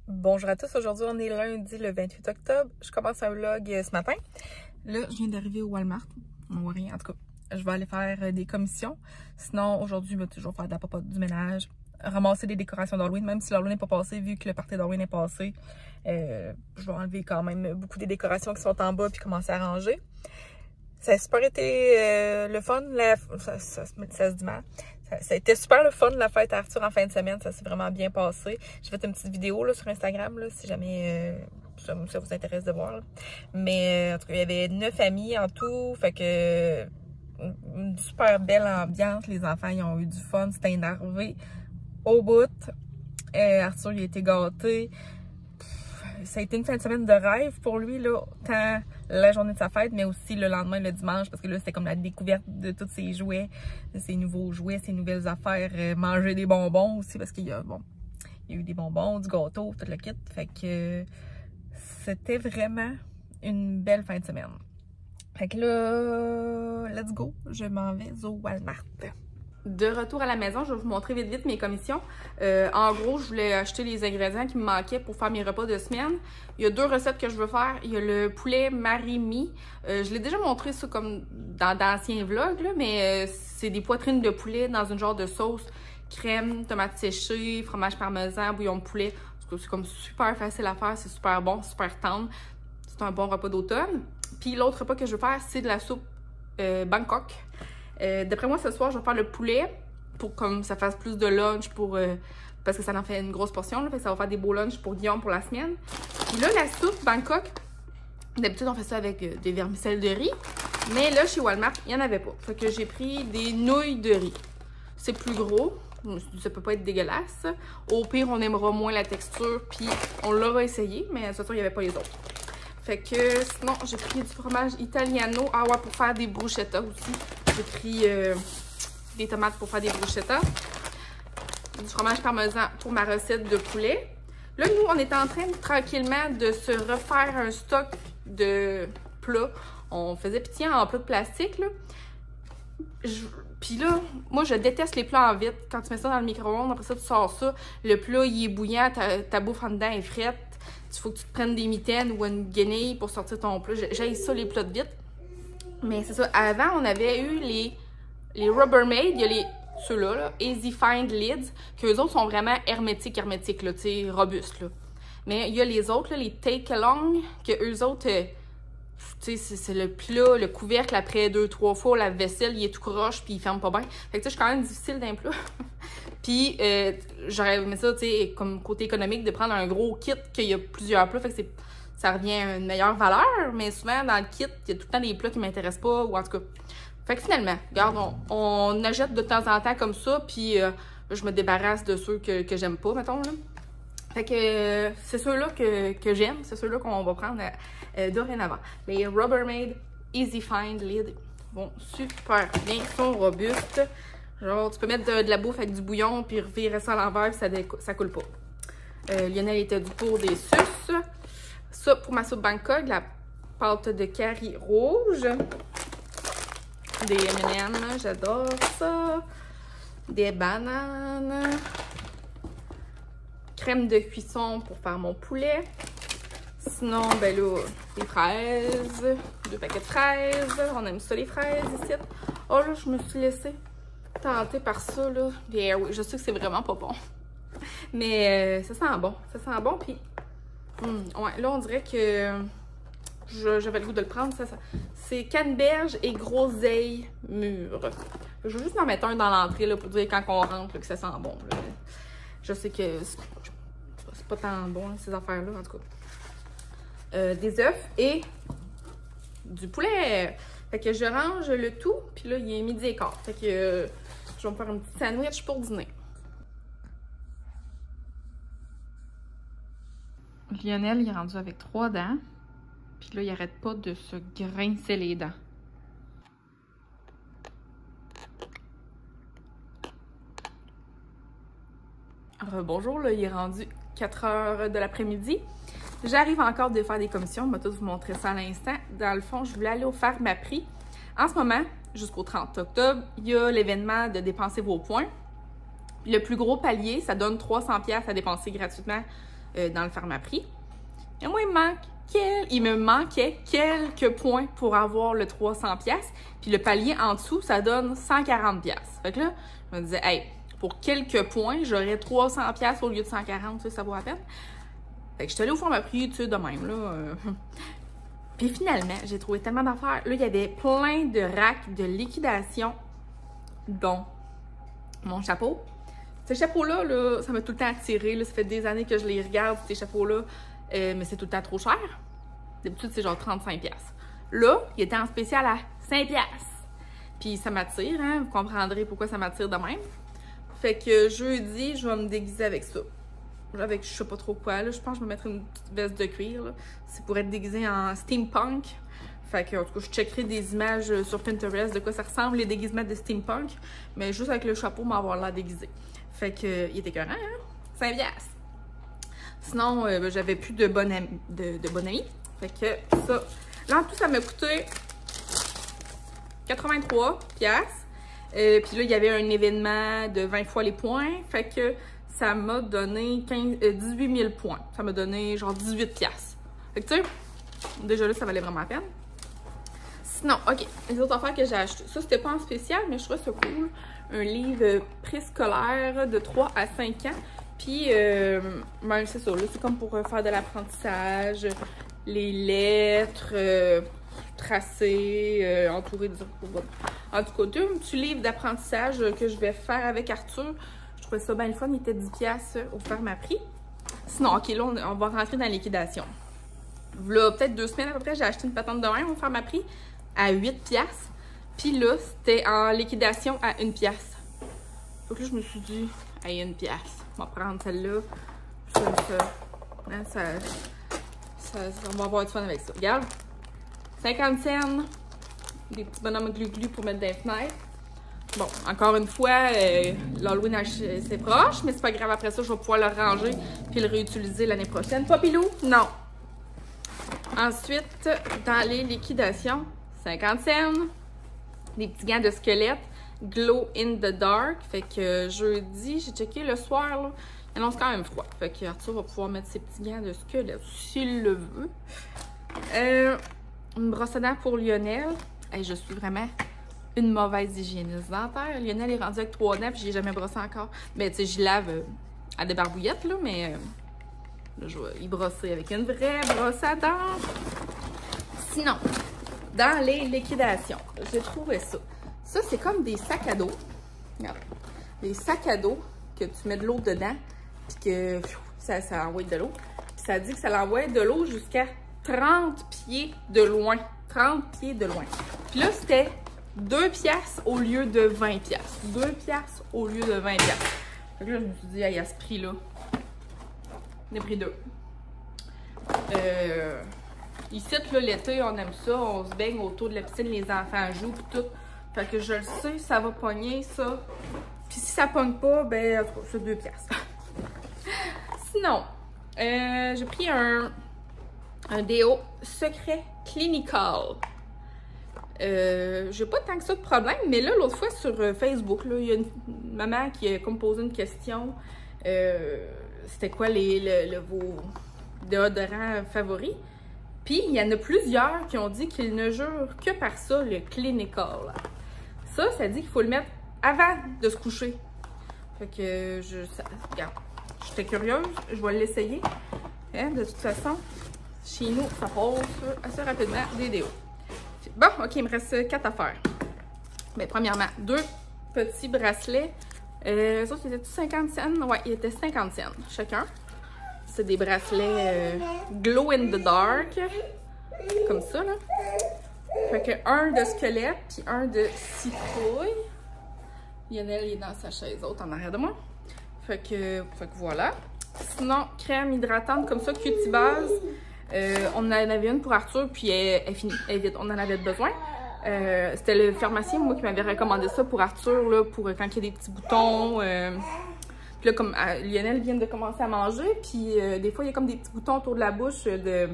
Bonjour à tous, aujourd'hui on est lundi le 28 octobre. Je commence un vlog ce matin. Là, je viens d'arriver au Walmart. On voit rien, en tout cas. Je vais aller faire des commissions. Sinon, aujourd'hui, je vais toujours faire de la popote, du ménage, ramasser des décorations d'Halloween, même si l'Halloween n'est pas passé, vu que le party d'Halloween est passé. Je vais enlever quand même beaucoup des décorations qui sont en bas puis commencer à ranger. Ça a super été le fun. Ça se dit mal. Ça a été super le fun, la fête à Arthur en fin de semaine. Ça s'est vraiment bien passé. J'ai fait une petite vidéo là, sur Instagram, là, si jamais ça vous intéresse de voir. Là. Mais en tout cas, il y avait 9 amis en tout. Fait que une super belle ambiance. Les enfants, ils ont eu du fun. C'était énervé au bout. Arthur, il a été gâté. Ça a été une fin de semaine de rêve pour lui, là, tant la journée de sa fête, mais aussi le lendemain, le dimanche, parce que là, c'était comme la découverte de tous ses jouets, de ses nouveaux jouets, ses nouvelles affaires, manger des bonbons aussi, parce qu'il y a, bon, il y a eu des bonbons, du gâteau, tout le kit, fait que c'était vraiment une belle fin de semaine. Fait que là, let's go, je m'en vais au Walmart. De retour à la maison, je vais vous montrer vite mes commissions. En gros, je voulais acheter les ingrédients qui me manquaient pour faire mes repas de semaine. Il y a 2 recettes que je veux faire. Il y a le poulet marimi. Je l'ai déjà montré ça comme dans d'anciens vlogs, là, mais c'est des poitrines de poulet dans une genre de sauce, crème, tomates séchées, fromage parmesan, bouillon de poulet. C'est comme super facile à faire, c'est super bon, super tendre. C'est un bon repas d'automne. Puis l'autre repas que je veux faire, c'est de la soupe Bangkok. D'après moi, ce soir, je vais faire le poulet pour comme ça fasse plus de lunch pour parce que ça en fait une grosse portion. Là, fait que ça va faire des beaux lunchs pour Guillaume pour la semaine. Puis là, la soupe Bangkok, d'habitude, on fait ça avec des vermicelles de riz. Mais là, chez Walmart, il n'y en avait pas. Fait que j'ai pris des nouilles de riz. C'est plus gros. Ça peut pas être dégueulasse. Au pire, on aimera moins la texture. Puis on l'aura essayé, mais ce soir, il n'y avait pas les autres. Fait que sinon, j'ai pris du fromage italiano. Ah ouais, pour faire des bruschetta aussi. J'ai pris des tomates pour faire des bruschetta. Du fromage parmesan pour ma recette de poulet. Là, nous, on est en train tranquillement de se refaire un stock de plats. On faisait pitié en plats de plastique, là. Puis là, moi, je déteste les plats en vite. Quand tu mets ça dans le micro-ondes, après ça, tu sors ça. Le plat, il est bouillant, ta bouffe en dedans est frette. Il faut que tu te prennes des mitaines ou une guenille pour sortir ton plat. J'aille ça, les plats de vite. Mais c'est ça. Avant, on avait eu les Rubbermaid. Il y a ceux-là, là, Easy Find Lids, qu'eux autres sont vraiment hermétiques, là, tu sais, robustes, là. Mais il y a les autres, là, les Take Along, que eux autres, tu sais, c'est le plat, le couvercle, après 2-3 fois, la vaisselle, il est tout croche, puis il ferme pas bien. Fait que, tu sais, c'est quand même difficile d'un plat. Puis, j'aurais aimé ça, tu sais, comme côté économique, de prendre un gros kit, qu'il y a plusieurs plats, fait que ça revient à une meilleure valeur, mais souvent, dans le kit, il y a tout le temps des plats qui m'intéressent pas, ou en tout cas. Fait que finalement, regarde, on achète de temps en temps comme ça, puis je me débarrasse de ceux que j'aime pas, mettons, là. Fait que c'est ceux-là que j'aime, c'est ceux-là qu'on va prendre dorénavant. Les Rubbermaid Easy Find Lid vont super bien, sont robustes. Genre, tu peux mettre de la bouffe avec du bouillon, puis revirer ça à l'envers, puis ça coule pas. Lionel était du pour des suces. Ça, pour ma soupe Bangkok, de la pâte de curry rouge. Des M&M, j'adore ça. Des bananes. Crème de cuisson pour faire mon poulet. Sinon, ben là, des fraises. 2 paquets de fraises. On aime ça, les fraises, ici. Oh là, je me suis laissée tenter par ça, là. Bien oui, je sais que c'est vraiment pas bon. Mais ça sent bon. Ça sent bon, puis... ouais, là, on dirait que... j'avais le goût de le prendre, ça. C'est canneberge et groseille mûre. Je vais juste en mettre un dans l'entrée, là, pour dire quand on rentre, là, que ça sent bon, là. Je sais que c'est pas tant bon, là, ces affaires-là, en tout cas. Des œufs et du poulet. Fait que je range le tout, puis là, il est 12h15. Fait que je vais me faire un petit sandwich pour dîner. Lionel, il est rendu avec 3 dents. Puis là, il arrête pas de se grincer les dents. Bonjour, là, il est rendu 4 h de l'après-midi. J'arrive encore de faire des commissions. Je vais tout vous montrer ça à l'instant. Dans le fond, je voulais aller au Pharmaprix. En ce moment, jusqu'au 30 octobre, il y a l'événement de dépenser vos points. Le plus gros palier, ça donne 300$ à dépenser gratuitement dans le Pharmaprix. Et moi, il me manquait quelques points pour avoir le 300$. Puis le palier en dessous, ça donne 140$. Fait que là, je me disais, hey, pour quelques points, j'aurais 300$ au lieu de 140$, tu sais, ça vaut la peine. Fait que je suis allée au Pharmaprix, tu sais, de même, là. Puis finalement, j'ai trouvé tellement d'affaires. Là, il y avait plein de racks de liquidation, dont mon chapeau. Ces chapeaux-là, là, ça m'a tout le temps attiré. Là, ça fait des années que je les regarde, ces chapeaux-là. Mais c'est tout le temps trop cher. D'habitude, c'est genre 35$. Là, il était en spécial à 5$. Puis ça m'attire, hein. Vous comprendrez pourquoi ça m'attire de même. Fait que jeudi, je vais me déguiser avec ça. Avec je sais pas trop quoi, là. Je pense que je vais mettre une petite veste de cuir, là. C'est pour être déguisée en steampunk. Fait que, en tout cas, je checkerai des images sur Pinterest de quoi ça ressemble, les déguisements de steampunk. Mais juste avec le chapeau, m'avoir l'air déguisé. Fait que, il était écœurant, hein? 5$. Sinon, j'avais plus de bon ami. Fait que ça, là, en tout, ça m'a coûté 83$. Puis là, il y avait un événement de 20 fois les points. Fait que ça m'a donné 18 000 points. Ça m'a donné genre 18$. Fait que tu sais, déjà là, ça valait vraiment la peine. Sinon, OK, les autres affaires que j'ai achetées. Ça, c'était pas en spécial, mais je trouvais ça cool. Un livre préscolaire de 3 à 5 ans. Puis, ben, c'est ça, là, c'est comme pour faire de l'apprentissage, les lettres, tracées, entourées de... En tout cas, un petit livre d'apprentissage que je vais faire avec Arthur. Je trouvais ça bien le fun, il était 10$ au Pharmaprix. Sinon, OK, là, on va rentrer dans la liquidation. Là, peut-être 2 semaines à peu près, j'ai acheté une patente de même au Pharmaprix à 8$. Puis là, c'était en liquidation à 1$. Donc là, je me suis dit, à 1$. On va prendre celle-là. On va avoir du fun avec ça. Regarde. 50 cents. Des petits bonhommes glu-glu pour mettre dans les fenêtres. Bon, encore une fois, l'Halloween, c'est proche, mais c'est pas grave. Après ça, je vais pouvoir le ranger puis le réutiliser l'année prochaine. Papilou? Non. Ensuite, dans les liquidations, 50 cents. Des petits gants de squelette. Glow in the dark. Fait que jeudi, j'ai checké le soir, là. Il annonce quand même froid. Fait que Arthur va pouvoir mettre ses petits gants de squelette s'il le veut. Une brosse à dents pour Lionel. Hey, je suis vraiment une mauvaise hygiéniste dentaire. Lionel est rendu avec 3 dents puis j'ai jamais brossé encore. Mais tu sais, je lave à des barbouillettes, là, mais là, je vais y brosser avec une vraie brosse à dents. Sinon, dans les liquidations, j'ai trouvé ça. Ça, c'est comme des sacs à dos. Regarde. Des sacs à dos que tu mets de l'eau dedans, puis que ça envoie de l'eau. Puis ça dit que ça l'envoie de l'eau jusqu'à 30 pieds de loin. 30 pieds de loin. Puis là, c'était 2$ au lieu de 20$. 2$ au lieu de 20$. Fait que là, je me suis dit, hey, à ce prix-là, on a pris 2. Ici, là, l'été, on aime ça. On se baigne autour de la piscine, les enfants jouent, puis tout. Fait que je le sais, ça va pogner, ça. Puis si ça pogne pas, ben, c'est 2$. Sinon, j'ai pris un déo secret clinical. J'ai pas tant que ça de problème, mais là, l'autre fois sur Facebook, là, il y a une maman qui a comme posé une question. C'était quoi vos déodorants favoris? Puis, il y en a plusieurs qui ont dit qu'ils ne jurent que par ça, le clinical. Ça dit qu'il faut le mettre avant de se coucher. Fait que, regarde, j'étais curieuse, je vais l'essayer. Hein, de toute façon, chez nous, ça passe assez rapidement des déos. Bon, OK, il me reste 4 affaires. Mais premièrement, 2 petits bracelets. Les autres, ils étaient 50 cents? Ouais, ils étaient 50 cents chacun. C'est des bracelets glow in the dark. Comme ça, là. Fait que un de squelette, puis un de citrouille. Lionel, il est dans sa chaise haute en arrière de moi. Fait que voilà. Sinon, crème hydratante comme ça, Cutie Base. On en avait une pour Arthur, puis elle est finie. Elle est vide. On en avait besoin. C'était le pharmacien, moi, qui m'avait recommandé ça pour Arthur, là, pour quand il y a des petits boutons. Puis là, comme Lionel vient de commencer à manger, puis des fois, il y a comme des petits boutons autour de la bouche de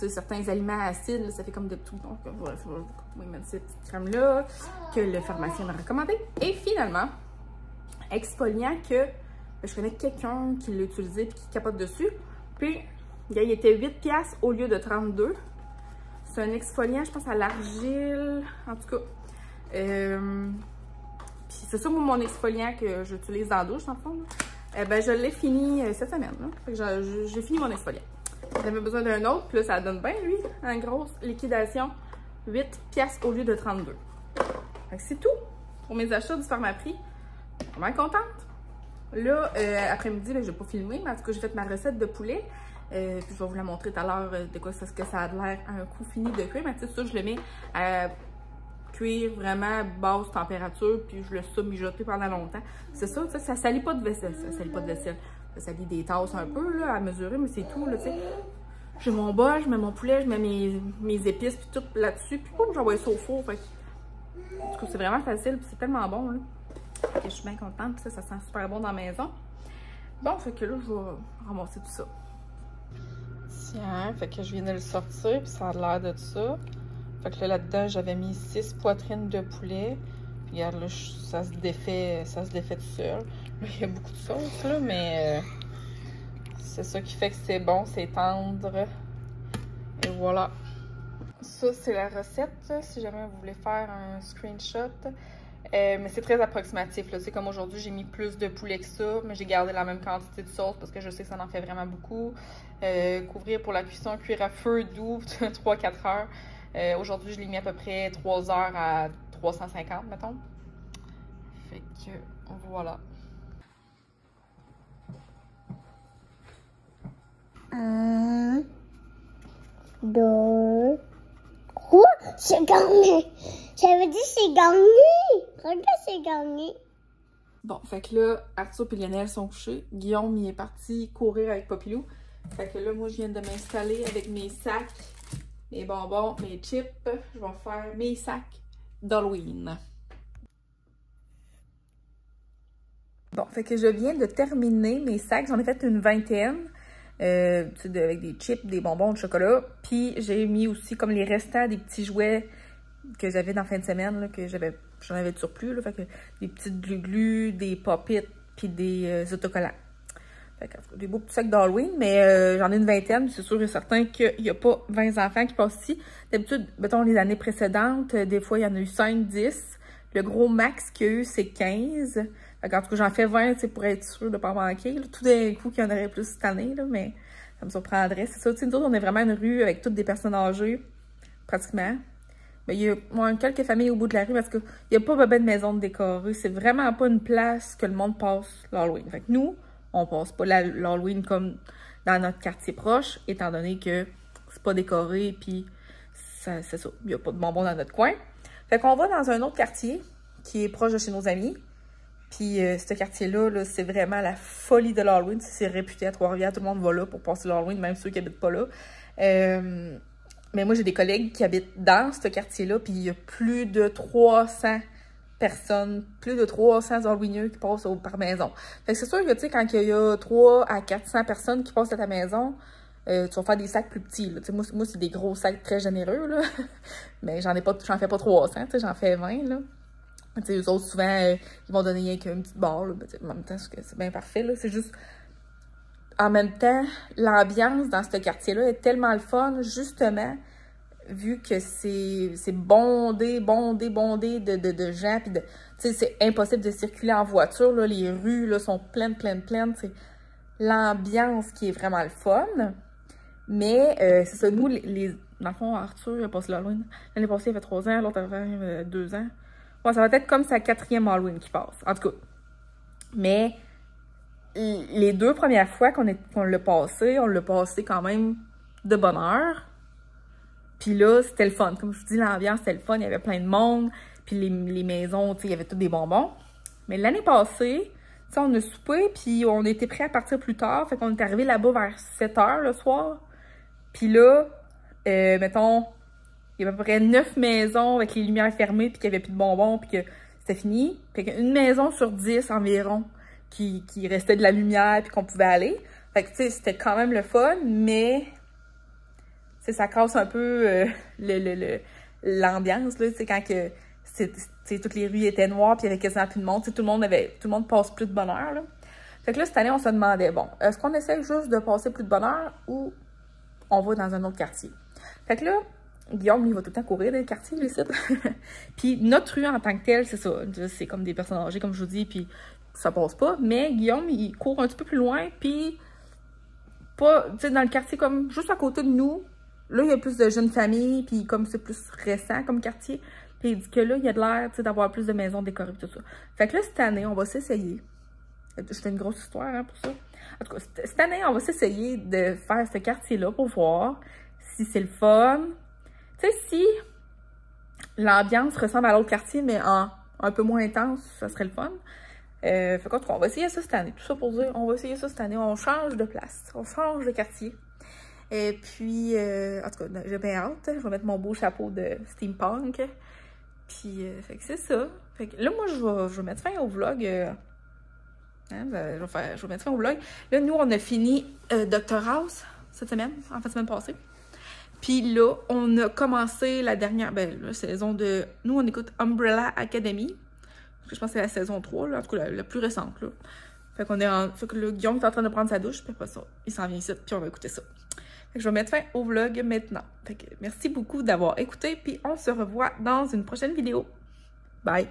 certains aliments acides. Là, ça fait comme des petits boutons. Voilà, il faut mettre cette petite crème-là que le pharmacien m'a recommandé. Et finalement, exfoliant que Je connais quelqu'un qui l'a utilisé et qui capote dessus. Puis, il était 8$ au lieu de 32. C'est un exfoliant, je pense, à l'argile. En tout cas. Puis c'est ça, moi, mon exfoliant que j'utilise dans la douche, en fond. Ben, je l'ai fini cette semaine. Là. Fait que j'ai fini mon exfoliant. J'avais besoin d'un autre, puis là, ça donne bien, lui. Une grosse liquidation. 8$ au lieu de 32. Fait que c'est tout pour mes achats du Pharmaprix. Je suis vraiment contente. Là, après-midi, je n'ai pas filmé, mais en tout cas, j'ai fait ma recette de poulet. Puis je vais vous la montrer tout à l'heure de quoi est-ce que ça a l'air un coup fini de cuire. Mais tu sais, ça, je le mets à cuire vraiment basse température, puis je le laisse ça mijoter pendant longtemps. C'est ça, tu sais, ça salit pas de vaisselle. Ça salit pas de vaisselle. Ça salit des tasses un peu, là, à mesurer, mais c'est tout, là, tu sais. J'ai mon bol, je mets mon poulet, je mets mes épices, puis tout là-dessus, puis j'envoie ça au four. Fait que, en tout cas, c'est vraiment facile, puis c'est tellement bon, là. Fait que je suis bien contente, puis ça sent super bon dans la maison. Bon, fait que là, je vais ramasser tout ça. Tiens, fait que je viens de le sortir, puis ça a l'air de ça. Fait que là-dedans, j'avais mis 6 poitrines de poulet. Puis regarde, là, ça se défait tout seul. Là, il y a beaucoup de sauce, là, mais c'est ça qui fait que c'est bon, c'est tendre. Et voilà. Ça, c'est la recette, si jamais vous voulez faire un screenshot. Mais c'est très approximatif, là. C'est comme aujourd'hui, j'ai mis plus de poulet que ça, mais j'ai gardé la même quantité de sauce parce que je sais que ça en fait vraiment beaucoup. Couvrir pour la cuisson, cuire à feu doux, 3-4 heures. Aujourd'hui, je l'ai mis à peu près 3 heures à 350, mettons. Fait que, voilà. 1, 2, 3, c'est gagné! Ça veut dire c'est gagné! Regarde, c'est gagné! Bon, fait que là, Arthur et Lionel sont couchés. Guillaume, il est parti courir avec Popilou. Fait que là, moi, je viens de m'installer avec mes sacs, mes bonbons, mes chips. Je vais faire mes sacs d'Halloween. Bon, fait que je viens de terminer mes sacs. J'en ai fait une vingtaine. Avec des chips, des bonbons, de chocolat. Puis j'ai mis aussi comme les restants des petits jouets que j'avais dans la fin de semaine, là, que j'en avais de surplus. Là, fait que des petites glu-glu, des pop-it, puis des autocollants. Fait que, des beaux petits sacs d'Halloween, mais j'en ai une vingtaine. C'est sûr et certain qu'il n'y a pas 20 enfants qui passent ici. D'habitude, mettons les années précédentes, des fois il y en a eu 5, 10. Le gros max qu'il y a eu, c'est 15. Fait en tout cas, j'en fais 20 pour être sûre de ne pas manquer. Là. Tout d'un coup, qu'il y en aurait plus cette année, là, mais ça me surprendrait. C'est ça, nous autres, on est vraiment une rue avec toutes des personnes âgées, pratiquement. Mais il y a quelques familles au bout de la rue parce qu'il n'y a pas de maison de décorée. C'est vraiment pas une place que le monde passe l'Halloween. Fait que nous, on passe pas l'Halloween comme dans notre quartier proche, étant donné que c'est pas décoré, puis c'est ça, il n'y a pas de bonbons dans notre coin. Fait qu'on va dans un autre quartier qui est proche de chez nos amis. Puis ce quartier-là, -là, c'est vraiment la folie de l'Halloween. C'est réputé à Trois-Rivières, tout le monde va là pour passer l'Halloween, même ceux qui habitent pas là. Mais moi, j'ai des collègues qui habitent dans ce quartier-là, puis il y a plus de 300 personnes, plus de 300 Halloweenieux qui passent par maison. Fait que c'est sûr que, tu sais, quand il y a 300 à 400 personnes qui passent à ta maison, tu vas faire des sacs plus petits. Là. Moi c'est des gros sacs très généreux, là. Mais j'en fais pas 300, j'en fais 20, là. T'sais, eux autres, souvent, ils vont donner rien qu'une petite barre, là. En même temps, c'est bien parfait, là. C'est juste... En même temps, l'ambiance dans ce quartier-là est tellement le fun, justement, vu que c'est bondé de gens, puis c'est impossible de circuler en voiture, là. Les rues, là, sont pleines. C'est l'ambiance qui est vraiment le fun. Mais, c'est ça, nous, dans le fond, Arthur, il a passé l'Halloween. L'année passée, il avait 3 ans, l'autre avait 2 ans. Bon, ça va être comme sa 4e Halloween qui passe. En tout cas. Mais les 2 premières fois qu'on l'a passé, on l'a passé quand même de bonne heure. Puis là, c'était le fun. Comme je vous dis, l'ambiance, c'était le fun. Il y avait plein de monde. Puis les maisons, tu sais, il y avait tous des bonbons. Mais l'année passée, tu sais, on a soupé, puis on était prêts à partir plus tard. Fait qu'on est arrivé là-bas vers 7 h le soir. Puis là, mettons... Il y avait à peu près 9 maisons avec les lumières fermées, puis qu'il n'y avait plus de bonbons, puis que c'était fini. Fait qu'une maison sur 10 environ qui restait de la lumière, puis qu'on pouvait aller. Fait que, tu sais, c'était quand même le fun, mais ça casse un peu l'ambiance, là, tu sais, quand que toutes les rues étaient noires, puis il y avait quasiment plus de monde. Tout le monde passe plus de bonheur, là. Fait que là, cette année, on se demandait, bon, est-ce qu'on essaie juste de passer plus de bonheur ou on va dans un autre quartier? Fait que là, Guillaume, lui, il va tout le temps courir dans les quartiers, lui, c'est. Puis notre rue en tant que telle, c'est ça. C'est comme des personnes âgées, comme je vous dis, puis ça passe pas. Mais Guillaume, il court un petit peu plus loin, puis pas, tu sais, dans le quartier comme juste à côté de nous. Là, il y a plus de jeunes familles, puis comme c'est plus récent comme quartier. Puis il dit que là, il y a de l'air, tu sais, d'avoir plus de maisons décorées, tout ça. Fait que là, cette année, on va s'essayer. Je fais une grosse histoire, hein, pour ça. En tout cas, cette année, on va s'essayer de faire ce quartier-là pour voir si c'est le fun. Tu sais, si l'ambiance ressemble à l'autre quartier, mais en un peu moins intense, ça serait le fun. Fait qu'en tout cas, on va essayer ça cette année. Tout ça pour dire, on va essayer ça cette année. On change de place, on change de quartier. Et puis, en tout cas, j'ai bien hâte. Je vais mettre mon beau chapeau de steampunk. Puis, fait que c'est ça. Fait que là, moi, je vais mettre fin au vlog. Hein, je vais mettre fin au vlog. Là, nous, on a fini Dr House cette semaine, en fait, semaine passée. Puis là, on a commencé la dernière, la saison de... Nous, on écoute Umbrella Academy. Je pense que c'est la saison 3, là, en tout cas, la plus récente, là. Fait qu'on est en... Fait que là, Guillaume est en train de prendre sa douche, puis après ça, il s'en vient ici, puis on va écouter ça. Fait que je vais mettre fin au vlog maintenant. Fait que merci beaucoup d'avoir écouté, puis on se revoit dans une prochaine vidéo. Bye!